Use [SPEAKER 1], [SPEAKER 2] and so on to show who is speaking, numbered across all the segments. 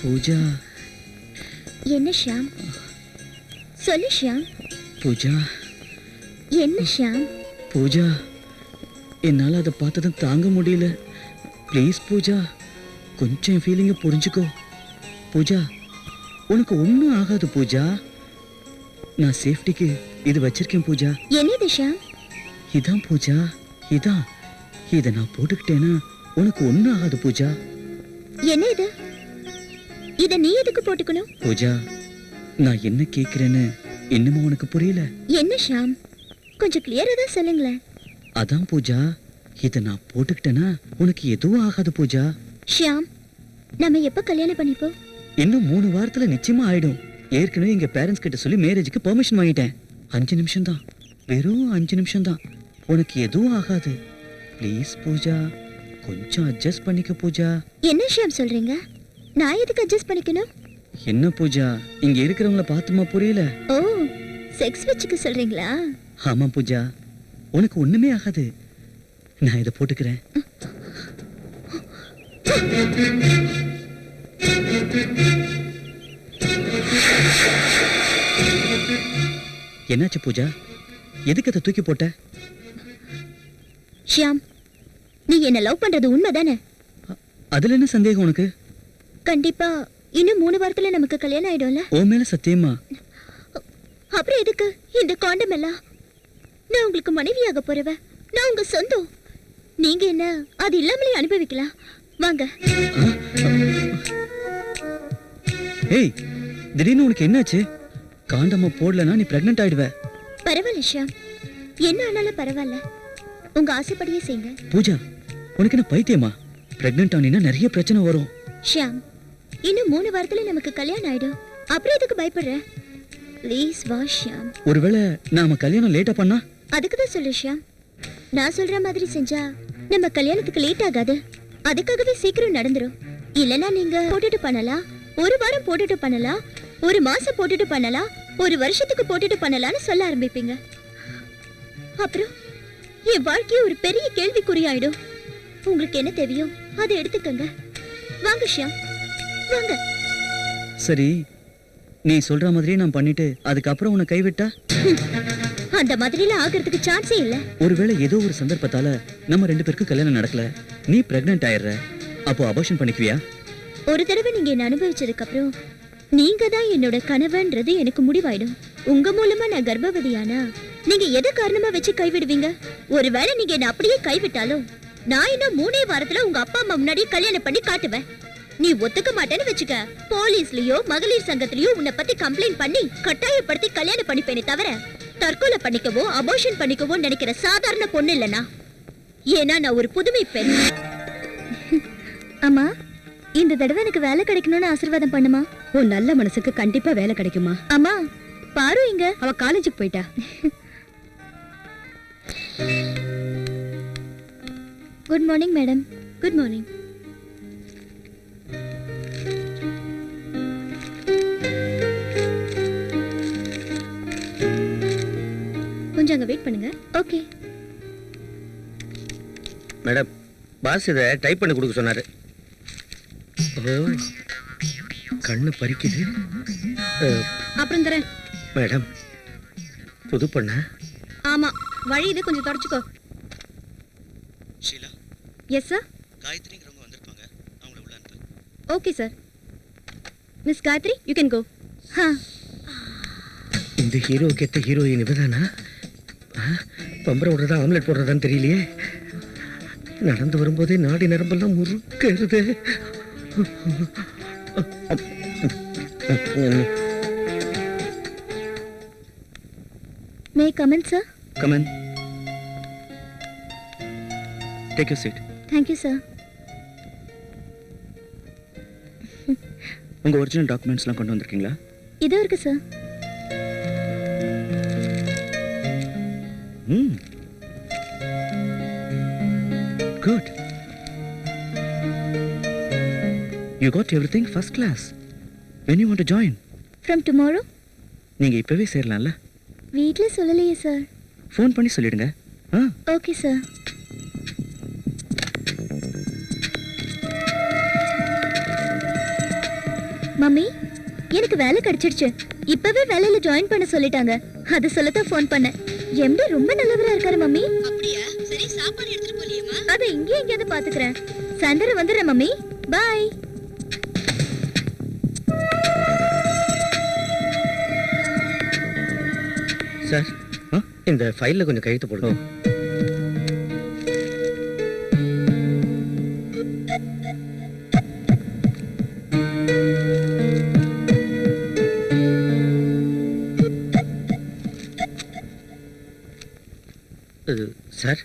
[SPEAKER 1] பூஜா.
[SPEAKER 2] என்ன ஷியாம்? சொல்லு ஷியாம்.
[SPEAKER 1] பூஜா.
[SPEAKER 2] என்ன ஷியாம்?
[SPEAKER 1] பூஜா, என்னால் அதை பார்த்ததும் தாங்க முடியல. ப்ளீஸ் பூஜா, கொஞ்சம் என் ஃபீலிங்கை புரிஞ்சுக்கோ. பூஜா, உனக்கு ஒன்றும் ஆகாது பூஜா. நான் சேஃப்டிக்கு இது வச்சிருக்கேன் பூஜா.
[SPEAKER 2] என்னது ஷியாம்?
[SPEAKER 1] இதான் பூஜா, இதான். இதை நான் போட்டுக்கிட்டேன்னா உனக்கு ஒன்றும் ஆகாது பூஜா.
[SPEAKER 2] என்ன இது? இத நீ எதுக்கு போட்டுக்கணும்?
[SPEAKER 1] பூஜா, நான் என்ன கேட்கிறேன்னு இன்னுமா உனக்கு புரியல?
[SPEAKER 2] என்ன ஷியாம், கொஞ்சம் கிளியரா தான் சொல்லுங்களேன்.
[SPEAKER 1] அதான் பூஜா, இதை நான் போட்டுக்கிட்டேன்னா உனக்கு எதுவும் ஆகாது பூஜா.
[SPEAKER 2] ஷியாம், நம்ம எப்ப கல்யாணம் பண்ணிப்போம்?
[SPEAKER 1] இன்னும் 3 வாரத்துல நிச்சயமா ஆயிடும். ஏற்கனவே எங்க பேரண்ட்ஸ் கிட்ட சொல்லி மேரேஜுக்கு பெர்மிஷன் வாங்கிட்டேன். 5 நிமிஷம் தான், வெறும் 5 நிமிஷம் தான். உனக்கு எதுவும் ஆகாது. ப்ளீஸ் பூஜா, கொஞ்சம் அட்ஜஸ்ட் பண்ணிக்க பூஜா.
[SPEAKER 2] என்ன ஷியாம் சொல்றீங்க? நான் எதுக்கு அட்ஜஸ்ட் பண்ணிக்கணும்?
[SPEAKER 1] என்ன பூஜா, இங்க இருக்கிறவங்கள பார்த்துமா புரியல?
[SPEAKER 2] ஓ, செக்ஸ் வச்சுக்க சொல்றீங்களா?
[SPEAKER 1] ஆமா பூஜா, உனக்கு ஒண்ணுமே ஆகாது. நான் இதை போட்டுக்கிறேன். என்னாச்சு பூஜா, எதுக்கு அதை தூக்கி போட்ட?
[SPEAKER 2] ஷியாம், நீ என்ன லவ் பண்றது உண்மைதானே?
[SPEAKER 1] அதுல என்ன சந்தேகம் உனக்கு?
[SPEAKER 2] கண்டிப்பா இன்னும் 3 வாரத்துல நமக்கு கல்யாணம் ஆயிடும்ல?
[SPEAKER 1] ஓ மேல சத்தியமா?
[SPEAKER 2] அப்புறம் எதுக்கு இந்த காண்டம் எல்லாம்? நான் உங்களுக்கு மனைவியாக போறவ, நான் உங்க சொந்தம். நீங்க என்ன அது இல்லாமலே அனுபவிக்கலாம். வாங்க.
[SPEAKER 1] ஏய், திடீர்னு உனக்கு என்னாச்சு? காண்டமா போடலனா நீ பிரெக்னன்ட் ஆயிடுவ.
[SPEAKER 2] பரவாயில்ல ஷியாம், என்ன ஆனாலும் பரவாயில்ல. உங்க ஆசைப்படியே செய்யுங்க.
[SPEAKER 1] பூஜா, உனக்கு என்ன பைத்தியமா? பிரெக்னன்ட் ஆனினா நிறைய பிரச்சனை வரும்.
[SPEAKER 2] ஷியாம், இன்னும் 3 வாரத்துல நமக்கு கல்யாணம் ஆயிடும். அப்புறம் எதுக்கு பயப்படுற? ப்ளீஸ் வா ஷியாம்.
[SPEAKER 1] ஒருவேளை நாம கல்யாணம் லேட்டா பண்ணா?
[SPEAKER 2] அதுக்கு தான் சொல்லு ஷியாம். நான் சொல்ற மாதிரி செஞ்சா நம்ம கல்யாணத்துக்கு லேட் ஆகாது. அதுக்காகவே சீக்கிரம் நடந்துரும். இல்லனா நீங்க போட்டுட்டு பண்ணலாம், 1 வாரம் போட்டுட்டு பண்ணலாம், 1 மாசம் போட்டுட்டு பண்ணலாம், 1 வருஷத்துக்கு போட்டுட்டு பண்ணலாம்னு சொல்ல ஆரம்பிப்பீங்க. அப்புறம் என் வாழ்க்கைய ஒரு பெரிய கேள்விக்குறியாயிடும். உங்களுக்கு என்ன தேவையோ அதை எடுத்துக்கங்க. வாங்க ஷியாம், வாங்க.
[SPEAKER 1] சரி, நீ சொல்ற மாதிரியே நான் பண்ணிட்டு அதுக்கப்புறம் உன்னை கைவிட்டா?
[SPEAKER 2] அந்த மாதிரிலாம் ஆகிறதுக்கு சான்ஸே இல்ல.
[SPEAKER 1] ஒருவேளை ஏதோ ஒரு சந்தர்ப்பத்தால நம்ம 2 பேருக்கும் கல்யாணம் நடக்கல, நீ பிரெக்னன்ட் ஆயிடுற, அப்போ அபார்ஷன் பண்ணிக்குவியா?
[SPEAKER 2] ஒரு தடவை நீங்க என்ன அனுபவிச்சதுக்கு அப்புறம் நீங்க தான் என்னோட கனவுன்றது எனக்கு முடிவாயிடும். உங்க மூலமா நான் கர்ப்பவதியானா நீங்க எதை காரணமா வச்சு கைவிடுவீங்க? ஒருவேளை நீங்க என்ன அப்படியே கைவிட்டாலும் நான் இன்னும் 3 வாரத்துல உங்க அப்பா அம்மா முன்னாடி கல்யாணம் பண்ணி காட்டுவேன். நீ ஒத்துக்க மாட்டேன்னு வச்சுக்க, போலீஸ்லயோ மகளிர் சங்கத்திலயோ உன்னை பத்தி கம்ப்ளைண்ட் பண்ணி கட்டாயப்படுத்தி கல்யாணம் பண்ணிப்பேனே தவிர தற்கொலை பண்ணிக்கவோ அபார்ஷன் பண்ணிக்கவோ நினைக்கிற சாதாரண பொண்ணு இல்லனா. ஏன்னா நான் ஒரு புதுமை பெண். அம்மா, இந்த தடவை எனக்கு வேலை கிடைக்கணும்னு ஆசீர்வாதம் பண்ணுமா.
[SPEAKER 3] உன் நல்ல மனசுக்கு கண்டிப்பா வேலை கிடைக்குமா.
[SPEAKER 2] அம்மா, பாரு இங்க.
[SPEAKER 3] அவ காலேஜுக்கு போயிட்டா.
[SPEAKER 2] Good morning madam. Good morning. கொஞ்சம் அங்க வெயிட் பண்ணுங்க. ஓகே
[SPEAKER 4] மேடம், பாஸ் இதை டைப் பண்ணி கொடுக்க சொன்னாரு. கண்ணு பறிக்குது.
[SPEAKER 3] அப்புறம் தரேன்.
[SPEAKER 4] மேடம், புது பண்ண?
[SPEAKER 3] ஆமா, வழி இது, கொஞ்சம் தொடச்சுக்கோ.
[SPEAKER 1] Sheela,
[SPEAKER 3] yes sir.
[SPEAKER 1] காயத்ரிங்கிறவங்க வந்திருப்பாங்க, அவங்கள உள்ள அனுப்பு.
[SPEAKER 3] Okay sir. Miss Gayathri, you can go.
[SPEAKER 4] இந்த ஹீரோ கெட்ட ஹீரோயின் இவதானா? பம்பரை விடுறதா ஆம்லெட் போடுறதான்னு தெரியலையே. நடந்து வரும்போதே நாடி நரம்பெல்லாம் முறுக்கிறது.
[SPEAKER 2] May come in sir?
[SPEAKER 1] Come in. Take your seat.
[SPEAKER 2] Thank you sir.
[SPEAKER 1] உங்க ஒரிஜினல் டாக்குமெண்ட்ஸ்லாம் கொண்டு வந்திருக்கீங்களா?
[SPEAKER 2] இதோ இருக்கு sir.
[SPEAKER 1] Good. You got everything first class. When you want to join?
[SPEAKER 2] From tomorrow?
[SPEAKER 1] நீங்க இப்பவே சேரலாம்ல?
[SPEAKER 2] வீட்ல சொல்லலையே சார்.
[SPEAKER 1] ஃபோன் பண்ணி சொல்லிடுங்க.
[SPEAKER 2] Okay sir. மம்மி எனக்கு வேலை கிடைச்சிடுச்சு. இப்பவே வேலையில ஜாயின் பண்ண சொல்லிட்டாங்க. அது சொல்லத்தான் ஃபோன் பண்ணேன். எம்டி ரொம்ப நல்லவரா இருக்காரு மம்மி.
[SPEAKER 3] அப்படியா? சரி, சாப்பாடு எடுத்துட்டு போலியேமா?
[SPEAKER 2] அதை இங்கே எங்கேயாவது பாத்துக்கிறேன். சாயந்தரம் வந்துடுறேன் மம்மி. பாய்.
[SPEAKER 4] சார் இந்த ஃபைல்ல கொஞ்சம் கையெழுத்து போடுங்க. சார்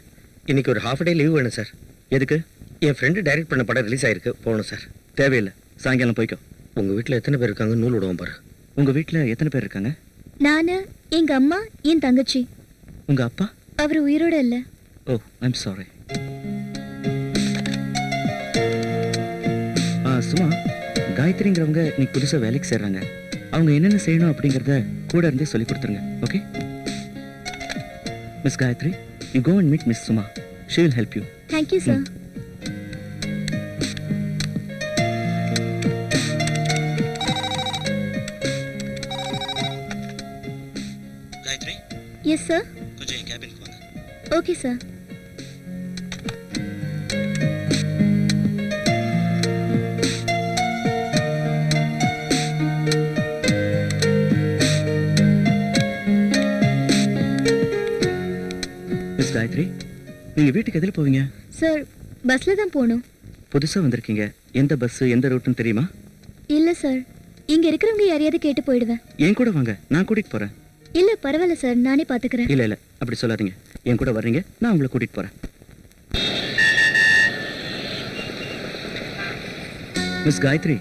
[SPEAKER 4] இன்னைக்கு ஒரு ஹாஃப் டே லீவ் வேணும் சார்.
[SPEAKER 1] எதுக்கு?
[SPEAKER 4] என் ஃப்ரெண்டு டைரக்ட் பண்ண படம் ரிலீஸ் ஆயிருக்கு, போகணும் சார்.
[SPEAKER 1] தேவையில்லை, சாயங்காலம் போய்க்கோ.
[SPEAKER 4] உங்க வீட்டில் எத்தனை பேர் இருக்காங்க? நூல் விடுவோம் பாரு.
[SPEAKER 1] உங்க வீட்ல எத்தனை பேர் இருக்காங்க?
[SPEAKER 2] நானு, எங்க அம்மா, என் தங்கச்சி.
[SPEAKER 1] உங்க அப்பா?
[SPEAKER 2] அவர் உயிரோட இல்ல.
[SPEAKER 1] ஓ, ஐம் சாரி. சும்மா காயத்ரிங்கிறவங்க இன்னைக்கு புதுசாக வேலைக்கு சேர்றாங்க. அவங்க என்னென்ன செய்யணும் அப்படிங்கிறத கூட இருந்தே சொல்லி கொடுத்துருங்க. Okay miss Gayathri, you go and meet miss Suma. She will help you.
[SPEAKER 2] Thank you sir.
[SPEAKER 1] Gayathri,
[SPEAKER 2] yes sir.
[SPEAKER 1] கொஞ்சம் என் கேபினுக்கு வாங்க.
[SPEAKER 2] Okay sir.
[SPEAKER 1] மிஸ் காயத்ரி, நீங்க வீட்டுக்கு எதில் போவீங்க?
[SPEAKER 2] சார், பஸ்ல தான் போகணும்.
[SPEAKER 1] புதுசா வந்திருக்கீங்க. எந்த பஸ் எந்த ரூட்னு தெரியுமா?
[SPEAKER 2] இல்ல சார், இங்க இருக்கிறவங்க யாரையாவது கேட்டு போயிடுவேன்.
[SPEAKER 1] என் கூட வாங்க, நான் கூட்டிட்டு போறேன்.
[SPEAKER 2] இல்ல பரவாயில்ல சார், நானே பாத்துக்கிறேன்.
[SPEAKER 1] இல்ல இல்ல, அப்படி சொல்லாதீங்க. என் கூட வர்றீங்க, நான் உங்களை கூட்டிட்டு போறேன். மிஸ் காயத்ரி,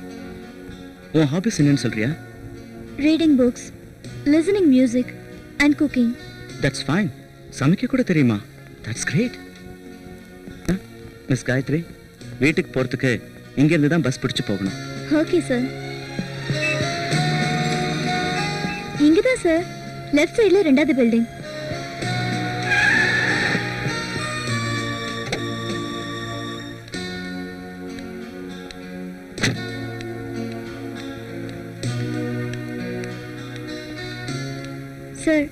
[SPEAKER 1] உன் ஹாபிஸ் என்னன்னு சொல்றியா?
[SPEAKER 2] Reading books, listening music and cooking.
[SPEAKER 1] That's fine. சமைக்க கூட தெரியுமா? That's great. மிஸ் காயத்ரி, வீட்டுக்கு போறதுக்கு இங்கிருந்து தான் பஸ் பிடிச்சு போகணும்.
[SPEAKER 2] Okay sir. இங்கதான் சார், லெஃப்ட் சைடுல 2வது பில்டிங். சார்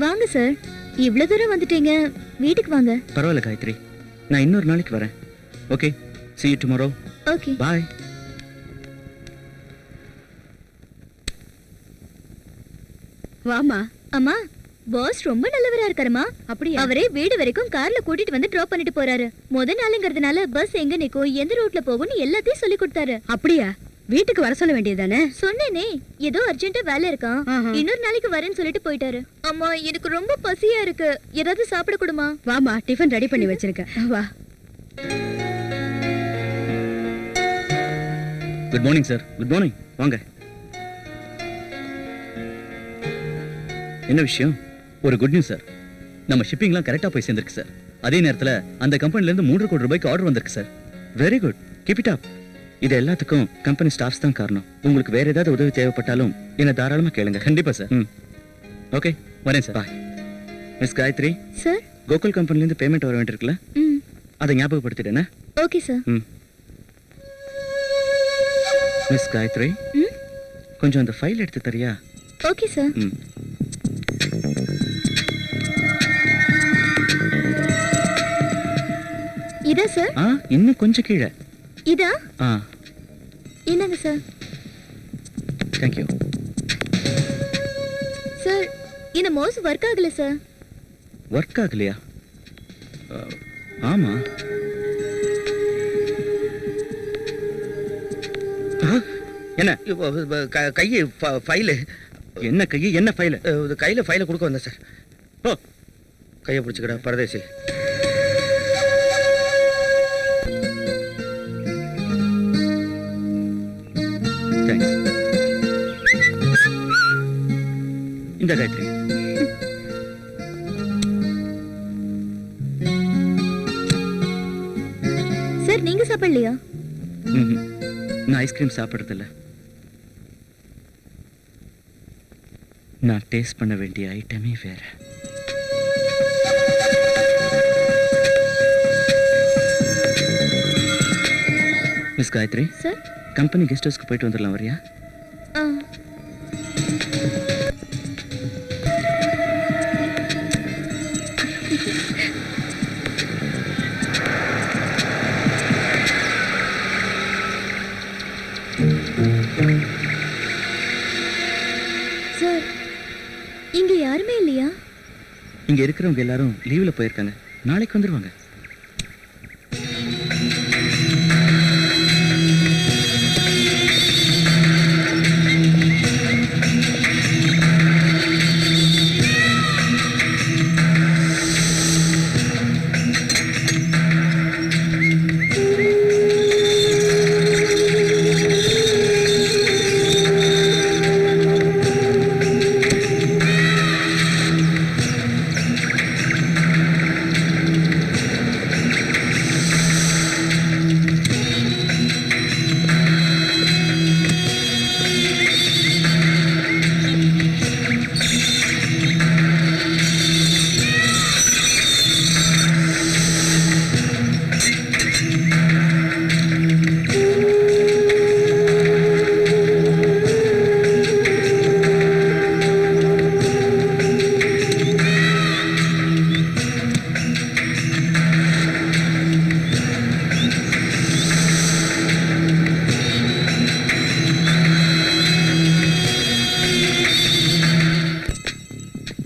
[SPEAKER 2] வாங்க சார், இவ்வளவு தூரம் வந்துட்டீங்க, வீட்டுக்கு வாங்க.
[SPEAKER 1] பரவாயில்ல காயத்ரி, நான் இன்னொரு நாளைக்கு வரேன். Okay, see you tomorrow.
[SPEAKER 2] Okay.
[SPEAKER 1] Bye.
[SPEAKER 3] வாமா.
[SPEAKER 2] அம்மா, பாஸ் ரொம்ப நல்லவரா இருக்காருமா.
[SPEAKER 3] அப்படியா?
[SPEAKER 2] அவரே வீடு வரைக்கும் கார்ல கூட்டிட்டு வந்து டிராப் பண்ணிட்டு போறாரு. முத நாளுங்கிறதுனால பஸ் எங்க நிக்கும், எந்த ரூட்ல போகும்னு எல்லாத்தையும் சொல்லி கொடுத்தாரு.
[SPEAKER 3] அப்படியா? வீட்டுக்கு வர சொல்ல வேண்டியதானே?
[SPEAKER 2] சொன்னேனே, ஏதோ அர்ஜென்ட்டா வேலை இருக்கான், இன்னொரு நாளைக்கு வரேன்னு சொல்லிட்டு போயிட்டாரு. அம்மா, எனக்கு ரொம்ப பசியா இருக்கு, ஏதாவது சாப்பிட கொடுமா?
[SPEAKER 3] வாமா, டிஃபன் ரெடி பண்ணி வச்சிருக்கேன், வா.
[SPEAKER 1] Good morning sir. Good morning, வாங்க. என்ன விஷயம்? ஒரு குட் நியூஸ் சார். நம்ம ஷிப்பிங்லாம் கரெக்டாக போய் சேர்ந்துருக்கு சார். அதே நேரத்தில் அந்த கம்பெனிலேருந்து 3 கோடி ரூபாய்க்கு ஆர்டர் வந்திருக்கு sir. Very good, keep it up. இது எல்லாத்துக்கும் கம்பெனி ஸ்டாஃப்ஸ் தான் காரணம். உங்களுக்கு வேற ஏதாவது உதவி தேவைப்பட்டாலும் என்ன தாராளமாக கேளுங்க. கண்டிப்பா சார். ஓகே, வரேன் sir. Bye. Miss Gayathri
[SPEAKER 2] sir,
[SPEAKER 1] Gokul கம்பெனிலேருந்து பேமெண்ட் வர வேண்டியிருக்குல்ல, அதை ஞாபகப்படுத்திட்டேனே.
[SPEAKER 2] Okay sir.
[SPEAKER 1] மிஸ் காயத்ரி, கொஞ்சம் அந்த ஃபைல் எடுத்து தரியா?
[SPEAKER 2] Okay sir. இதா சார்?
[SPEAKER 1] இன்னும் கொஞ்சம் கீழே.
[SPEAKER 2] இதா? என்னங்க சார்?
[SPEAKER 1] Thank you
[SPEAKER 2] sir. இந்த மவுஸ் ஒர்க் ஆகல சார்.
[SPEAKER 1] ஒர்க் ஆகலையா? ஆமா. என்ன
[SPEAKER 4] கையை ஃபைலு?
[SPEAKER 1] என்ன கையை, என்ன ஃபைலு?
[SPEAKER 4] கையில் ஃபைலை கொடுக்க வந்தேன் சார். ஓ, கையை பிடிச்சிக்கடா பரதேசி.
[SPEAKER 1] தேங்க்ஸ். இந்த காயத்ரி,
[SPEAKER 2] சார் நீங்க சாப்பிடலையா?
[SPEAKER 1] நான் ஐஸ்கிரீம் சாப்பிட்றதில்ல. நான் டேஸ்ட் பண்ண வேண்டிய ஐட்டமே வேற. Miss Gayathri
[SPEAKER 2] sir,
[SPEAKER 1] company guest ஹவுஸ்க்கு போயிட்டு வந்துடலாம், வரியா?
[SPEAKER 2] ஆ. சார், இங்க யாருமே இல்லையா?
[SPEAKER 1] இங்க இருக்கிறவங்க எல்லாரும் லீவ்ல போயிருக்காங்க. நாளைக்கு வந்துருவாங்க.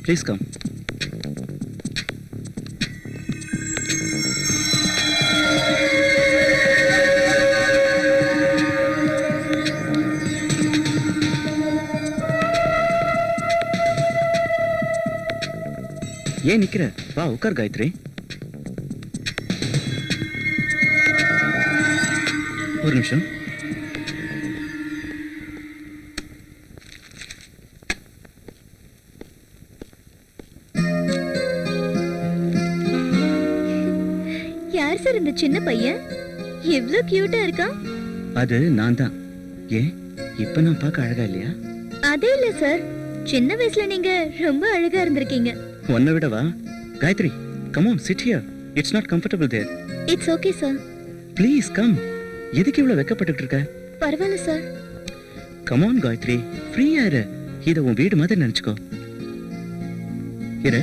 [SPEAKER 1] Please come. ஏன் நிக்கிற? வா உட்கார் காயத்ரி. ஒரு நிமிஷம்.
[SPEAKER 2] யார் சார் இந்த சின்ன பையன்? எவ்வளவு கியூட்டா இருக்கான்.
[SPEAKER 1] அது நான் தான். ஏன் இப்ப நான் பார்க்க அழகா இல்லையா?
[SPEAKER 2] அதே இல்ல சார், சின்ன வயசுல நீங்க ரொம்ப அழகா இருந்திருக்கீங்க.
[SPEAKER 1] உன்னை விடவா? Gayathri, come on, sit here. It's not comfortable there.
[SPEAKER 2] It's okay sir.
[SPEAKER 1] Please come. எதுக்கு இவ்வளவு வெக்கப்பட்டுட்டு இருக்க?
[SPEAKER 2] பரவாயில்ல சார்.
[SPEAKER 1] Come on காயத்ரி, ஃப்ரீயா இரு. இத உன் வீடு மாதிரி நினைச்சுக்கோ. இரு.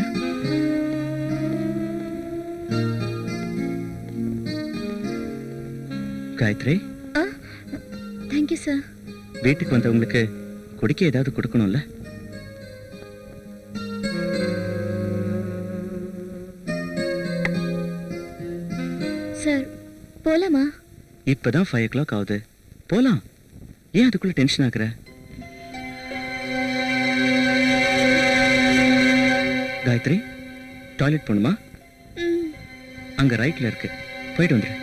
[SPEAKER 1] Gayathri,
[SPEAKER 2] thank you sir.
[SPEAKER 1] வீட்டுக்கு வந்தவங்களுக்கு குடிக்க ஏதாவது கொடுக்கணும்ல?
[SPEAKER 2] சார், போலாமா?
[SPEAKER 1] இப்பதான் 5 o'clock ஆகுது. போலாம். ஏன் அதுக்குள்ள டென்ஷன் ஆகுற? காயத்ரி, டாய்லெட் போணுமா?
[SPEAKER 2] ம்.
[SPEAKER 1] அங்க ரைட்ல இருக்கு. போயிட்டு வந்துரு.